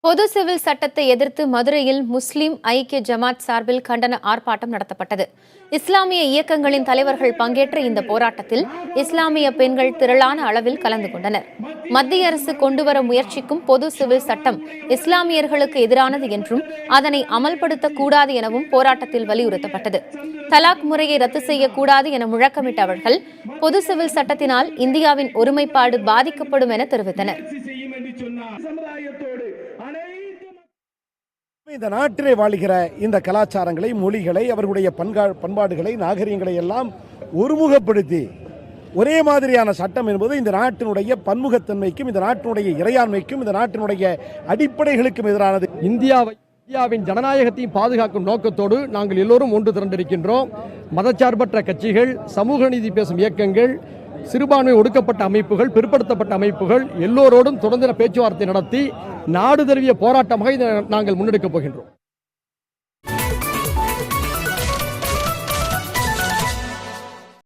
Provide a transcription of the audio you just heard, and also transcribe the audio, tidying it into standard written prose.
பொது சிவில் சட்டத்தை எதிர்த்து மதுரையில் முஸ்லிம் ஐக்கிய ஜமாத் சார்பில் கண்டன ஆர்ப்பாட்டம் நடத்தப்பட்டது. இஸ்லாமிய இயக்கங்களின் தலைவர்கள் பங்கேற்ற இந்த போராட்டத்தில் இஸ்லாமிய பெண்கள் திரளான அளவில் கலந்து கொண்டனர். மத்திய அரசு கொண்டுவர முயற்சிக்கும் பொது சிவில் சட்டம் இஸ்லாமியர்களுக்கு எதிரானது என்றும் அதனை அமல்படுத்தக்கூடாது எனவும் போராட்டத்தில் வலியுறுத்தப்பட்டது. தலாக் முறையை ரத்து செய்யக்கூடாது என முழக்கமிட்ட அவர்கள் பொது சிவில் சட்டத்தினால் இந்தியாவின் ஒருமைப்பாடு பாதிக்கப்படும் என தெரிவித்தனர். இந்த நாட்டிலே வாழ்கிற இந்த கலாச்சாரங்களை, மொழிகளை, அவர்களுடைய பண்பாடுகளை, நாகரிகங்களை எல்லாம் ஒருமுகப்படுத்தி ஒரே மாதிரியான சட்டம் என்பது இந்த நாட்டினுடைய பன்முகத்தன்மைக்கும், இந்த நாட்டினுடைய இறையாண்மைக்கும், இந்த நாட்டினுடைய அடிப்படைகளுக்கும் எதிரானது. இந்தியாவின் ஜனநாயகத்தையும் பாதுகாக்கும் நோக்கத்தோடு நாங்கள் எல்லோரும் ஒன்று திரண்டிருக்கின்றோம். மதச்சார்பற்ற கட்சிகள், சமூக நீதி பேசும் இயக்கங்கள், சிறுபான்மை ஒடுக்கப்பட்ட அமைப்புகள், பிற்படுத்தப்பட்ட அமைப்புகள் எல்லோரோடும் தொடர்ந்து பேச்சுவார்த்தை நடத்தி நாடு தழுவிய போராட்டமாக நாங்கள் முன்னெடுக்கப் போகின்றோம்.